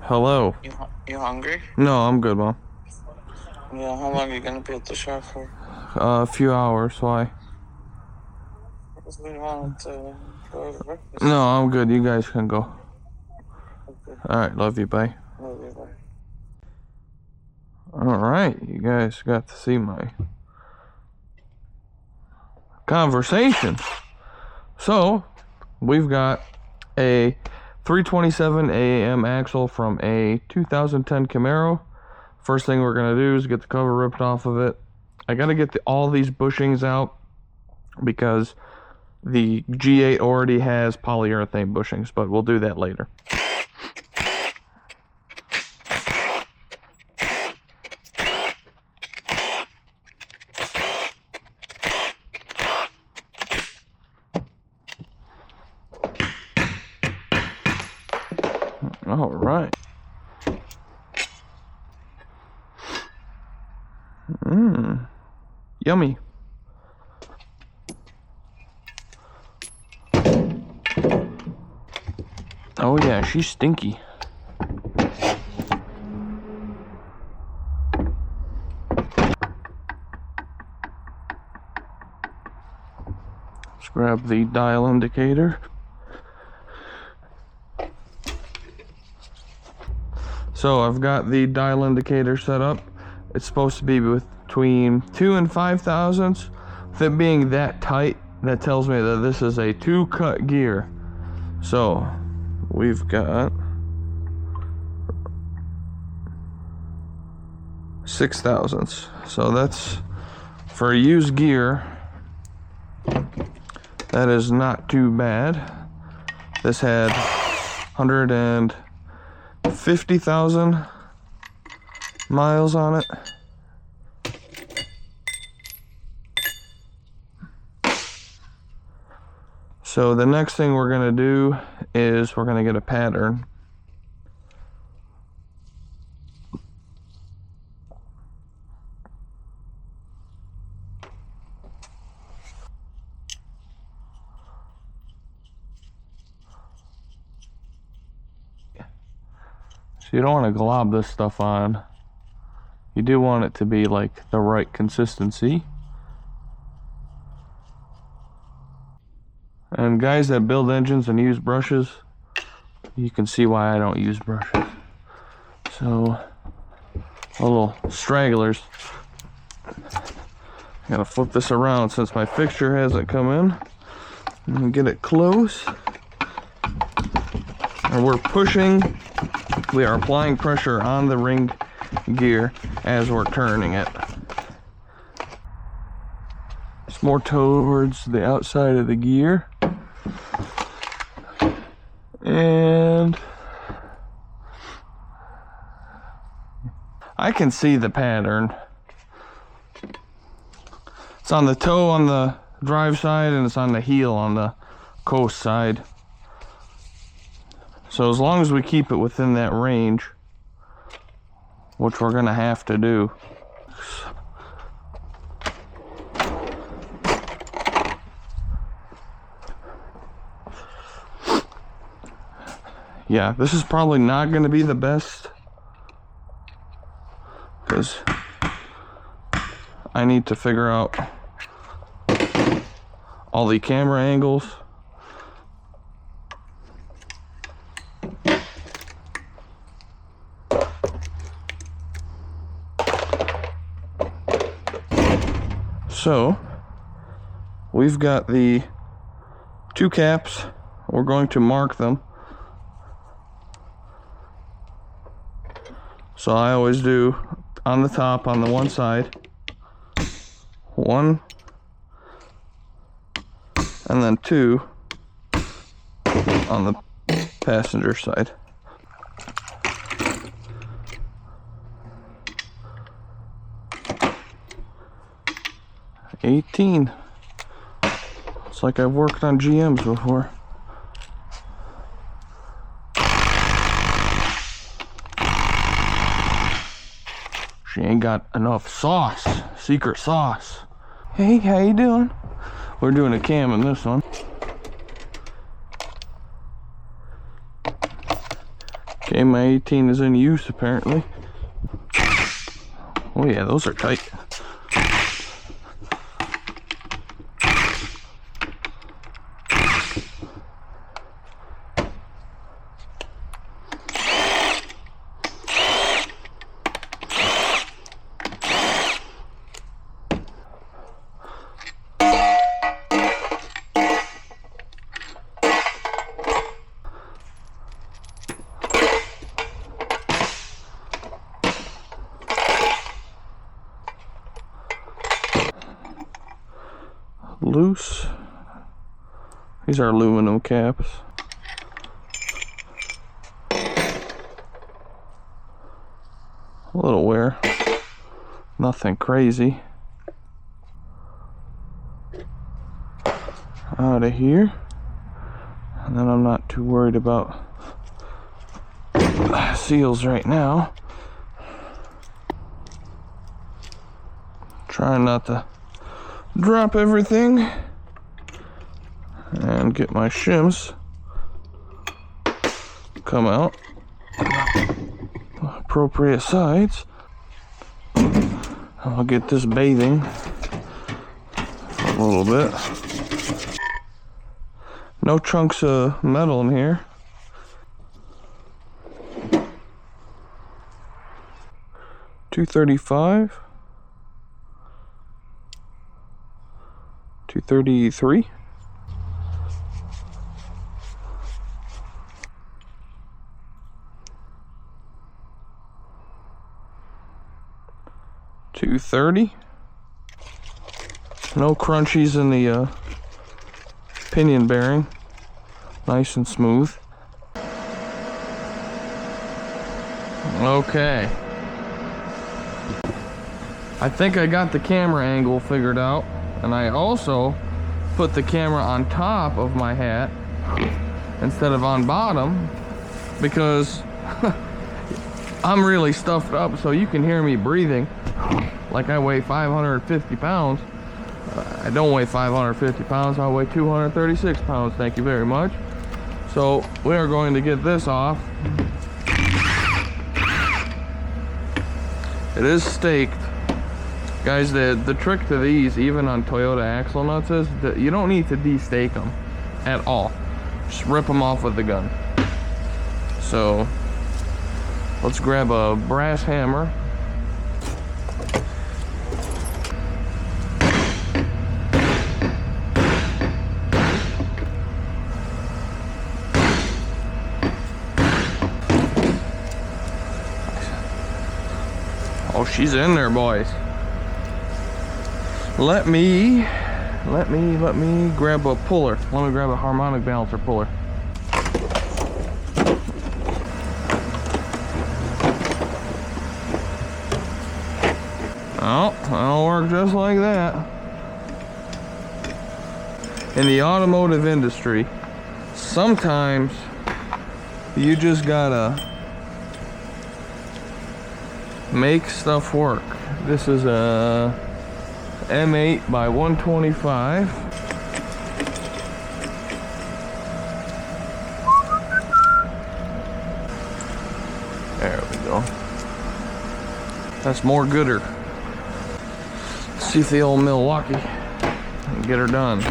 Hello. You hungry? No, I'm good, Mom. Yeah, how long are you gonna be at the shop for? A few hours. Why? Because we want to go to breakfast. No, I'm good. You guys can go. Okay. Alright, love you. Bye. Love you, bye. Alright, you guys got to see my conversation. So, we've got a 327 AAM axle from a 2010 Camaro. First thing we're going to do is get the cover ripped off of it. I got to get all these bushings out because the G8 already has polyurethane bushings, but we'll do that later. All right. Yummy. Oh yeah, she's stinky. Let's grab the dial indicator. So I've got the dial indicator set up. It's supposed to be between 2 and 5 thousandths. With it being that tight, that tells me that this is a 2-cut gear. So we've got 6 thousandths. So that's for a used gear. That is not too bad. This had 150,000 miles on it. So the next thing we're going to do is we're going to get a pattern. So you don't want to glob this stuff on. You do want it to be like the right consistency. And guys that build engines and use brushes, you can see why I don't use brushes. So, little stragglers. I gotta flip this around since my fixture hasn't come in. And get it close. And we're pushing, we are applying pressure on the ring gear as we're turning it. It's more towards the outside of the gear. And I can see the pattern. It's on the toe on the drive side and it's on the heel on the coast side. So as long as we keep it within that range, which we're gonna have to do. Yeah, this is probably not going to be the best because I need to figure out all the camera angles. So we've got the 2 caps. We're going to mark them. So I always do on the top, on the one side, 1, and then 2 on the passenger side. $18. It's like I've worked on GMs before. She ain't got enough sauce, secret sauce. Hey, how you doing? We're doing a cam in this one. Okay, my 18 is in use apparently. Oh yeah, those are tight. Loose. These are aluminum caps. A little wear. Nothing crazy. Out of here. And then I'm not too worried about seals right now. Trying not to drop everything and get my shims come out appropriate sides. I'll get this bathing for a little bit. No chunks of metal in here. $235. $233. $230. No crunchies in the pinion bearing. Nice and smooth. Okay. I think I got the camera angle figured out. And I also put the camera on top of my hat instead of on bottom because I'm really stuffed up, so you can hear me breathing like I weigh 550 pounds. I don't weigh 550 pounds, I weigh 236 pounds, thank you very much. So we are going to get this off. It is staked. Guys, the trick to these, even on Toyota axle nuts, is that you don't need to de-stake them at all. Just rip them off with the gun. So, let's grab a brass hammer. Oh, she's in there, boys. Let me grab a puller. Let me grab a harmonic balancer puller. Oh, that'll work just like that. In the automotive industry, sometimes you just gotta make stuff work. This is a M8 by 125. There we go. That's more gooder. Let's see if the old Milwaukee can get her done.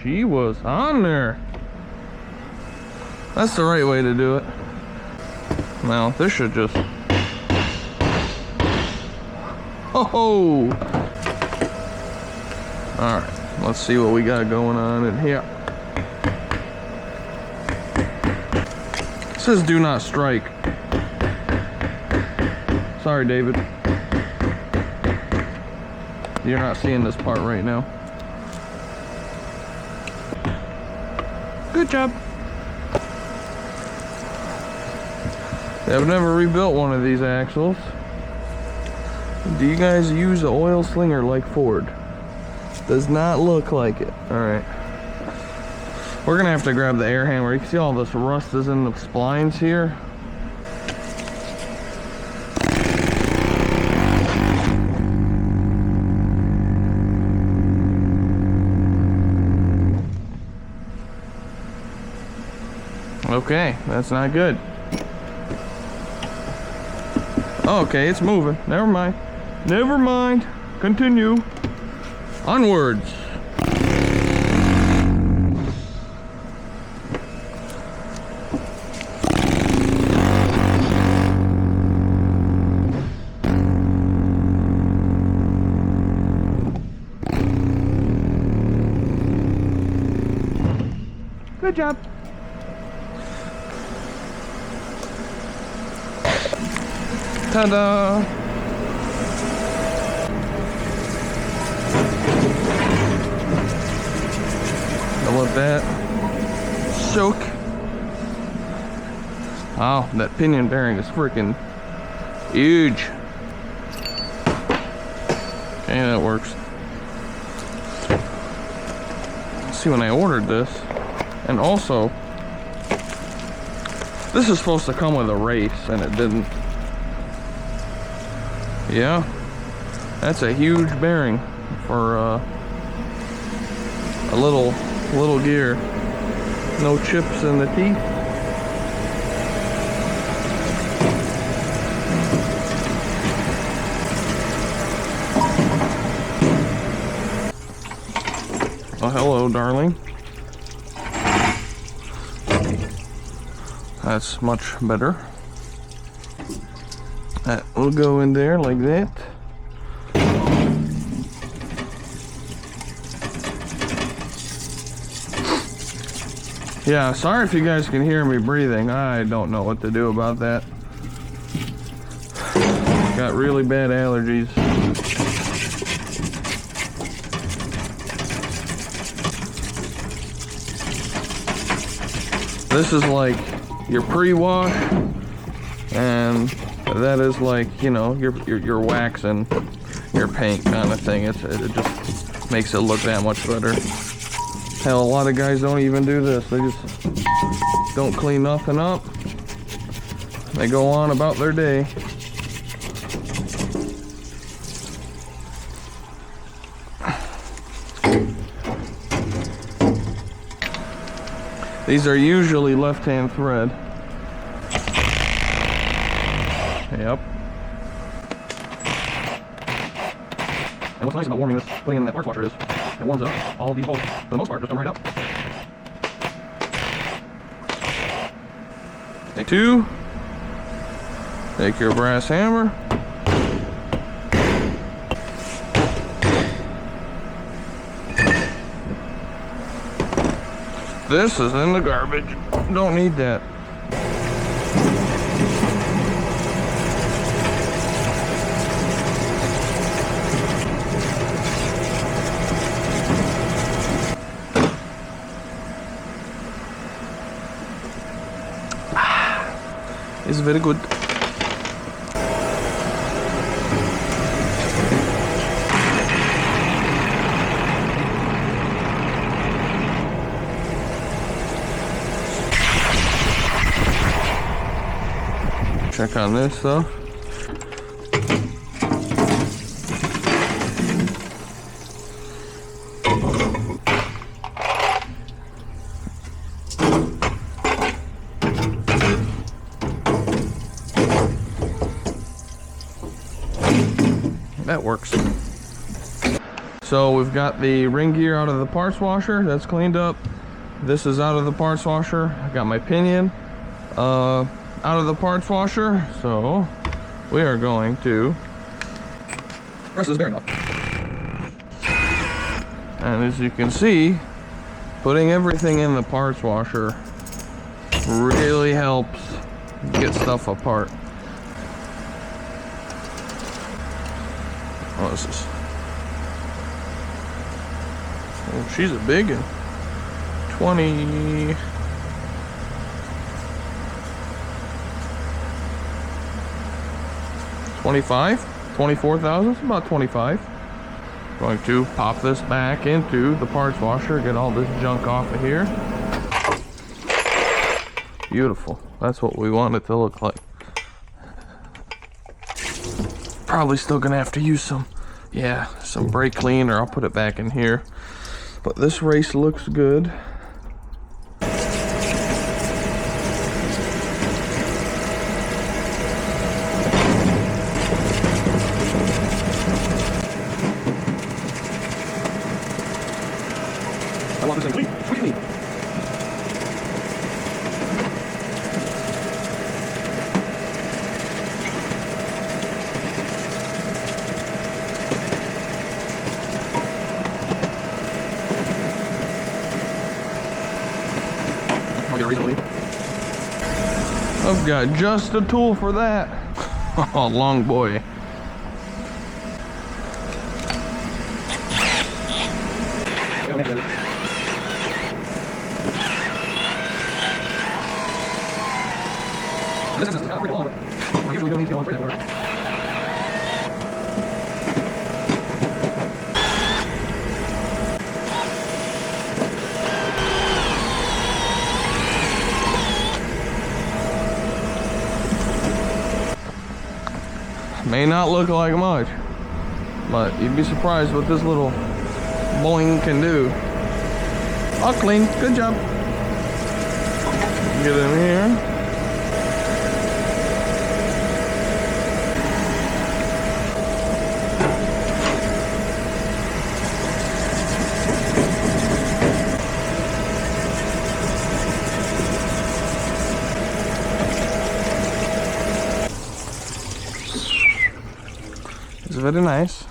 She was on there. That's the right way to do it. Now, this should just... Oh! Alright, let's see what we got going on in here. It says do not strike. Sorry, David. You're not seeing this part right now. Good job. I've never rebuilt one of these axles. Do you guys use an oil slinger like Ford? Does not look like it. Alright. We're gonna have to grab the air hammer. You can see all this rust is in the splines here. Okay, that's not good. Okay, it's moving. Never mind. Never mind. Continue. Onwards. Good job. Ta-da! I'll let that soak. Wow, that pinion bearing is freaking huge. Okay, that works. See, when I ordered this, and also this is supposed to come with a race and it didn't. Yeah, that's a huge bearing for a little gear. No chips in the teeth. Oh, hello, darling. That's much better. That will go in there like that. Yeah, sorry if you guys can hear me breathing. I don't know what to do about that. Got really bad allergies. This is like your pre-wash, and that is like, you know, your wax and your paint kind of thing. It just makes it look that much better. Hell, a lot of guys don't even do this. They just don't clean nothing up. They go on about their day. These are usually left-hand thread. Yep. And what's nice about warming this, putting in that parts washer is, it warms up all these bolts. For the most part, just come right up. Take two. Take your brass hammer. This is in the garbage. Don't need that. It's very good. Check on this though. That works. So we've got the ring gear out of the parts washer. That's cleaned up. This is out of the parts washer. I got my pinion out of the parts washer. So we are going to press this bearing up. And as you can see, putting everything in the parts washer really helps get stuff apart. What is this? Oh, she's a big one. 20. 25? 24,000? It's about 25. Going to pop this back into the parts washer, get all this junk off of here. Beautiful. That's what we want it to look like. Probably still gonna have to use some brake clean, or I'll put it back in here. But this race looks good. I've got just a tool for that. Oh, long boy. May not look like much, but you'd be surprised what this little boing can do. All clean, good job. Get in here. It's very nice.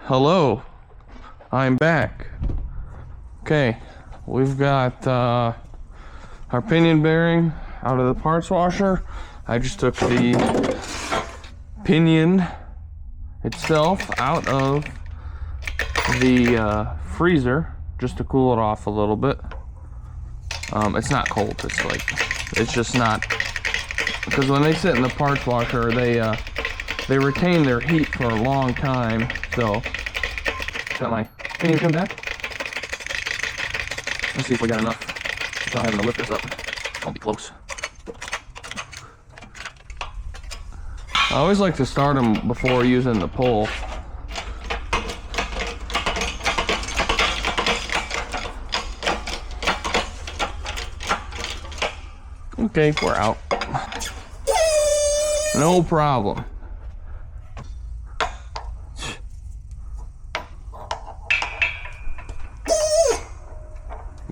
Hello, I'm back. Okay, we've got our pinion bearing out of the parts washer. I just took the pinion itself out of the freezer just to cool it off a little bit. It's not cold, it's just not, because when they sit in the parts washer, they retain their heat for a long time. So, got my pinion come back. Let's see if we got enough without having to lift this up. I'll be close. I always like to start them before using the pull. Okay, we're out. No problem.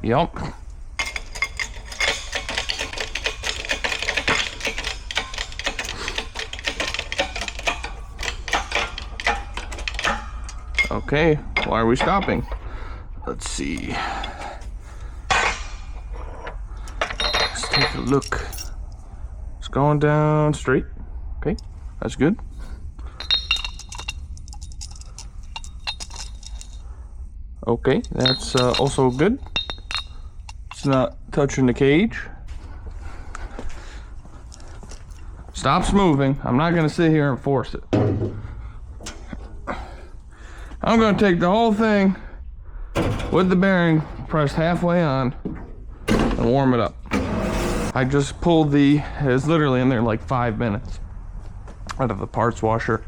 Yup. Okay, why are we stopping? Let's see. Let's take a look. It's going down straight. Okay, that's good. Okay, that's also good. It's not touching the cage. Stops moving. I'm not gonna sit here and force it. I'm gonna take the whole thing with the bearing pressed halfway on and warm it up. I just pulled it's literally in there like 5 minutes out of the parts washer.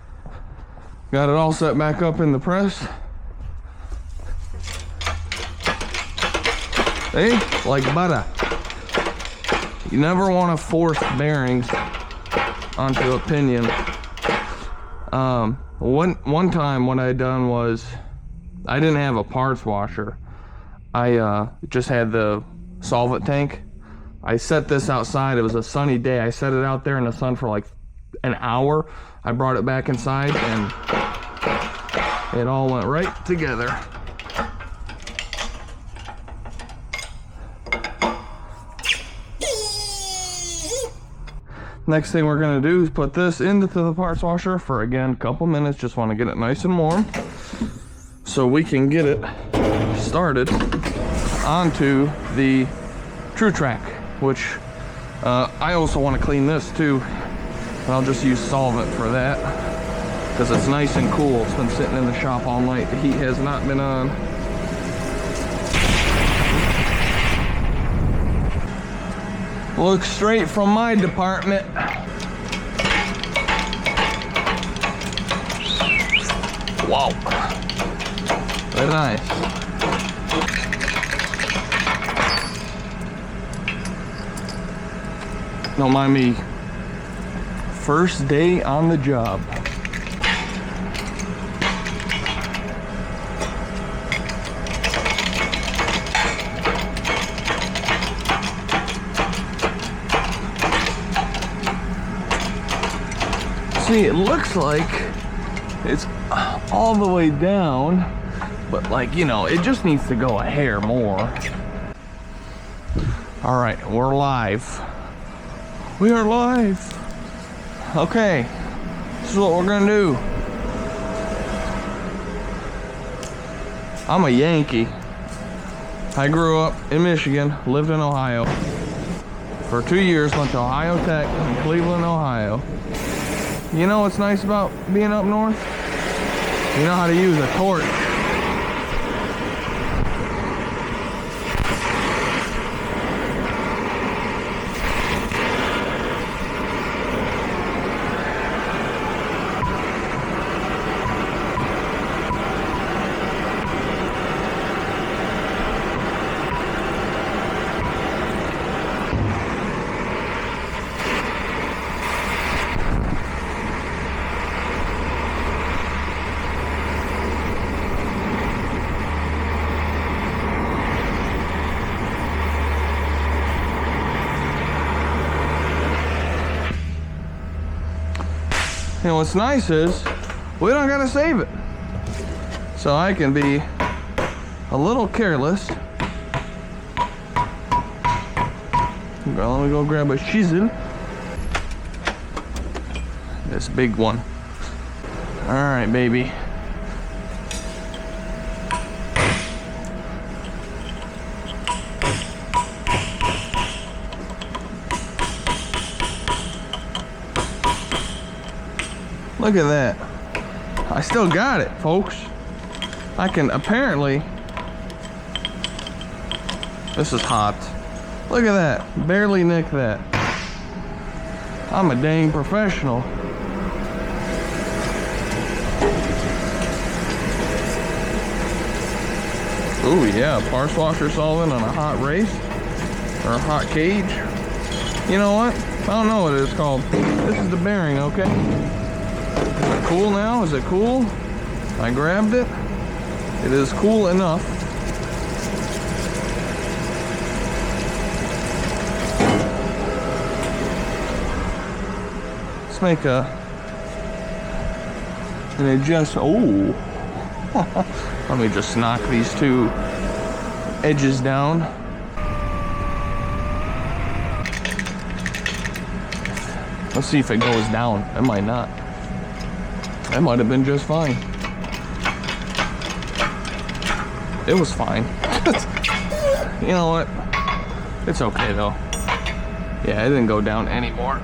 Got it all set back up in the press. See? Like butter. You never want to force bearings onto a pinion. One time what I done was, I didn't have a parts washer. I just had the solvent tank. I set this outside. It was a sunny day. I set it out there in the sun for like an hour. I brought it back inside and it all went right together. Next thing we're gonna do is put this into the parts washer for, again, a couple minutes. Just want to get it nice and warm so we can get it started onto the True Track, which I also want to clean this too, and I'll just use solvent for that because it's nice and cool. It's been sitting in the shop all night. The heat has not been on. Looks straight from my department. Wow. Very nice. Don't mind me. First day on the job. See, it looks like it's all the way down, but like, you know, it just needs to go a hair more. All right, we're live. We are live. Okay, this is what we're gonna do. I'm a Yankee. I grew up in Michigan, lived in Ohio. For 2 years, went to Ohio Tech in Cleveland, Ohio. You know what's nice about being up north? You know how to use a torch. And what's nice is we don't gotta save it. So I can be a little careless. Well, let me go grab a chisel. This big one. All right, baby. Look at that. I still got it, folks. I can apparently... This is hot. Look at that. Barely nick that. I'm a dang professional. Ooh, yeah. Parts washer solvent on a hot race. Or a hot cage. You know what? I don't know what it's called. This is the bearing, okay? Is it cool now? Is it cool? I grabbed it. It is cool enough. Let's make an adjust. Oh, let me just knock these two edges down. Let's see if it goes down. It might not. That might have been just fine. It was fine. You know what? It's okay though. Yeah, it didn't go down anymore.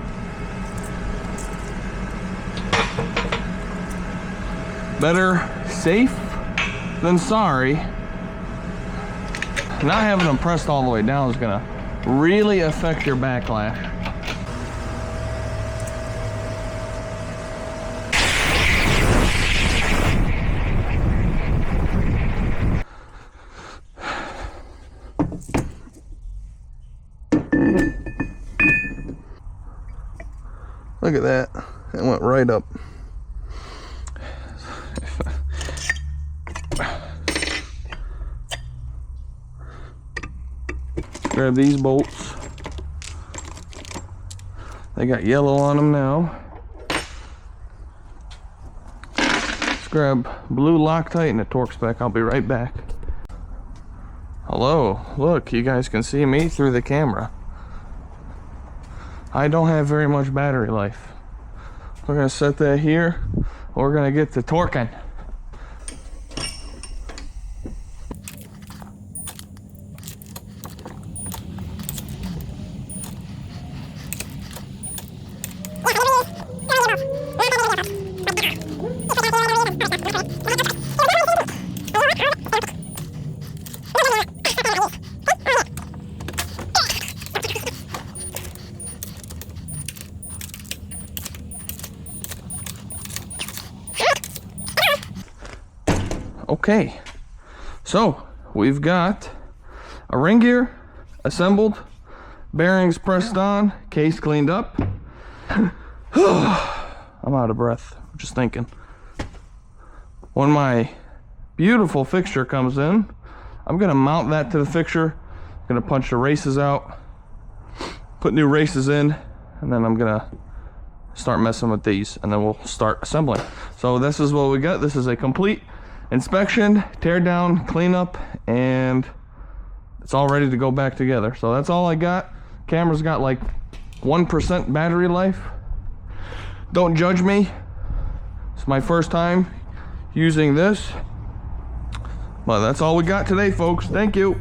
Better safe than sorry. Not having them pressed all the way down is gonna really affect your backlash. Look at that. It went right up. Grab these bolts. They got yellow on them now. Let's grab blue Loctite and a torque spec. I'll be right back. Hello. Look, you guys can see me through the camera. I don't have very much battery life. We're gonna set that here. We're gonna get to torquing. Okay, so we've got a ring gear assembled, bearings pressed on, case cleaned up. I'm out of breath just thinking. When my beautiful fixture comes in, I'm gonna mount that to the fixture, gonna punch the races out, put new races in, and then I'm gonna start messing with these, and then we'll start assembling. So this is what we got. This is a complete inspection, tear down, cleanup, and it's all ready to go back together. So that's all I got. Camera's got like 1% battery life. Don't judge me. It's my first time using this. But that's all we got today, folks. Thank you.